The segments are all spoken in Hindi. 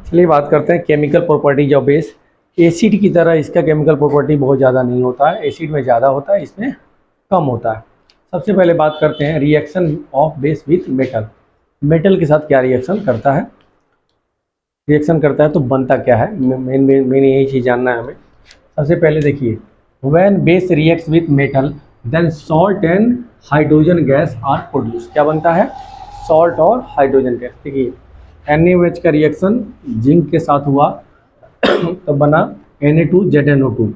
चलिए बात करते हैं chemical properties of base. Acid की तरह इसका केमिकल प्रॉपर्टी बहुत ज़्यादा नहीं होता है, एसिड में ज़्यादा होता है, इसमें कम होता है। सबसे पहले बात करते हैं reaction of base with metal. Metal के साथ क्या रिएक्शन करता है, तो बनता क्या है, मेन यही चीज़ जानना है हमें। सबसे पहले देखिए, when base reacts with metal then salt and hydrogen gas are produce. क्या बनता है, सॉल्ट और हाइड्रोजन गैस। देखिए NaOH का रिएक्शन जिंक के साथ हुआ तो बना Na2ZnO2,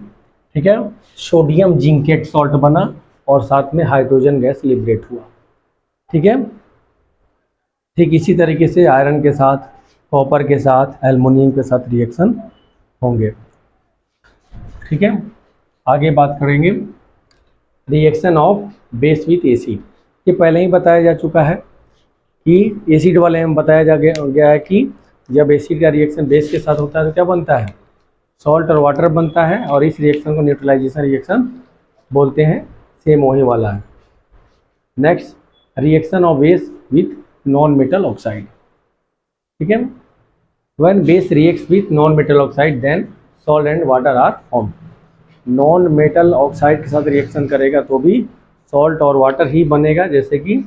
ठीक है। सोडियम जिंकेट सॉल्ट बना और साथ में हाइड्रोजन गैस लिबरेट हुआ, ठीक है। ठीक इसी तरीके से आयरन के साथ, कॉपर के साथ, एल्युमिनियम के साथ रिएक्शन होंगे, ठीक है। आगे बात करेंगे reaction of base with acid. ये पहले ही बताया जा चुका है कि एसिड वाले में बताया जा गया है कि जब एसिड का रिएक्शन बेस के साथ होता है तो क्या बनता है, सॉल्ट और वाटर बनता है, और इस रिएक्शन को न्यूट्रलाइजेशन रिएक्शन बोलते हैं। सेम वही वाला है। Next, reaction of base with non metal oxide, ठीक है। When base reacts with non metal oxide then salt and water are form. Non metal oxide के साथ रिएक्शन करेगा तो भी सॉल्ट और वाटर ही बनेगा, जैसे कि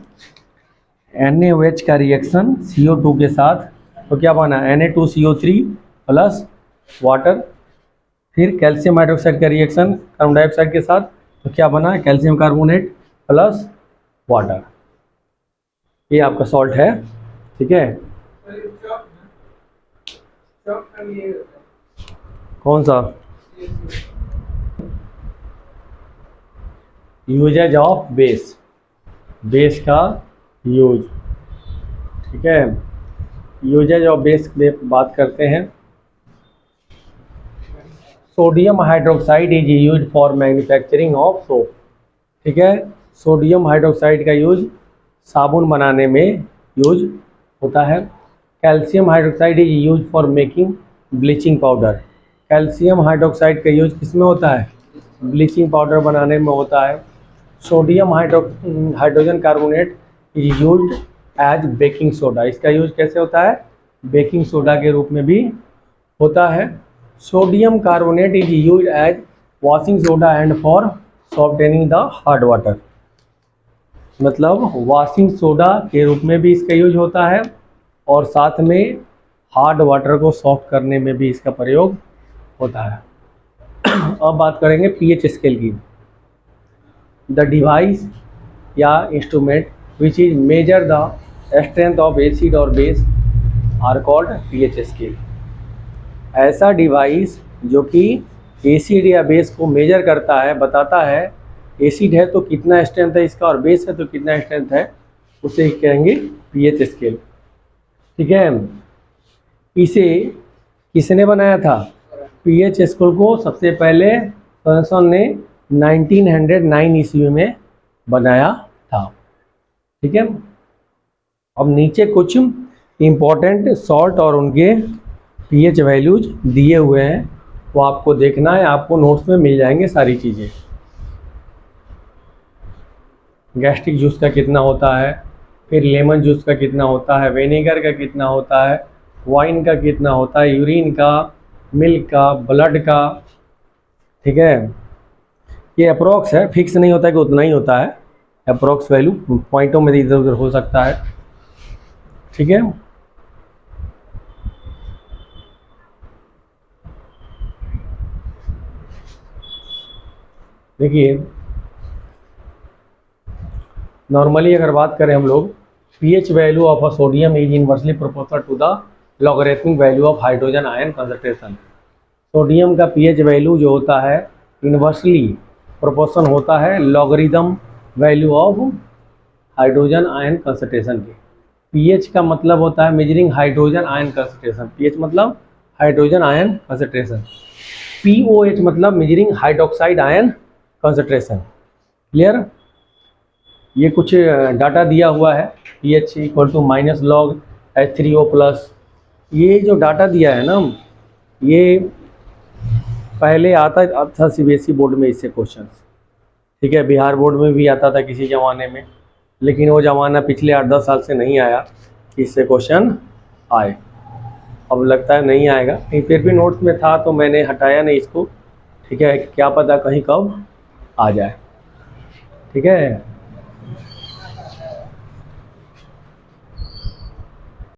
NaOH का रिएक्शन CO2 के साथ तो क्या बना, Na2CO3 प्लस वाटर। फिर कैल्शियम हाइड्रोक्साइड का रिएक्शन कार्बन डाइऑक्साइड के साथ तो क्या बना, कैल्शियम कार्बोनेट प्लस वाटर। ये आपका सॉल्ट है, ठीक है। कौन सा, यूजेज ऑफ बेस, बेस का यूज, ठीक है। यूजेज ऑफ बेस में बात करते हैं। Sodium hydroxide is use for manufacturing of soap, ठीक है। सोडियम हाइड्रोक्साइड का यूज साबुन बनाने में यूज होता है। Calcium hydroxide is use for making bleaching powder. Calcium hydroxide का यूज किस में होता है, ब्लीचिंग पाउडर बनाने में होता है। Sodium hydrogen carbonate is used as baking soda. इसका यूज कैसे होता है, बेकिंग सोडा के रूप में भी होता है। Sodium carbonate is used as washing soda and for softening the hard water. मतलब वॉशिंग सोडा के रूप में भी इसका यूज होता है और साथ में हार्ड वाटर को सॉफ्ट करने में भी इसका प्रयोग होता है। अब बात करेंगे pH स्केल की। द डिवाइस या instrument which is measure the strength of acid और base are called pH scale. ऐसा डिवाइस जो कि एसिड या बेस को मेजर करता है, बताता है एसिड है तो कितना स्ट्रेंथ है इसका और बेस है तो कितना स्ट्रेंथ है, उसे कहेंगे pH स्केल, ठीक है। इसे किसने बनाया था, pH स्केल को सबसे पहले थॉमसन ने 1909 ईस्वी में बनाया था, ठीक है। अब नीचे कुछ इम्पोर्टेंट सॉल्ट और उनके pH वैल्यूज दिए हुए हैं, वो आपको देखना है, आपको नोट्स में मिल जाएंगे सारी चीज़ें। गैस्ट्रिक जूस का कितना होता है, फिर लेमन जूस का कितना होता है, विनेगर का कितना होता है, वाइन का कितना होता है, यूरिन का, मिल्क का, ब्लड का, ठीक है। ये अप्रोक्स है, फिक्स नहीं होता है कि उतना ही होता है, अप्रोक्स वैल्यू पॉइंटों में इधर उधर हो सकता है, ठीक है। देखिए नॉर्मली अगर बात करें हम लोग, pH value of a sodium is inversely proportional to the logarithmic value of hydrogen ion concentration. Sodium का pH वैल्यू जो होता है इनवर्सली प्रोपोर्शन होता है logarithm value of hydrogen ion concentration के। pH का मतलब होता है measuring hydrogen ion concentration, pH मतलब हाइड्रोजन आयन कंसंट्रेशन, POH मतलब measuring hydroxide ion concentration. Clear. ये कुछ डाटा दिया हुआ है, pH equal to -log H3O+। ये जो डाटा दिया है ना, ये पहले आता था CBSE बोर्ड में इससे क्वेश्चन, ठीक है। बिहार बोर्ड में भी आता था किसी ज़माने में, लेकिन वो ज़माना पिछले 8-10 साल से नहीं आया कि इससे क्वेश्चन आए। अब लगता है नहीं आएगा, लेकिन फिर भी नोट्स में था तो मैंने हटाया नहीं इसको। ठीक है, क्या पता कहीं कब आ जाए। ठीक है,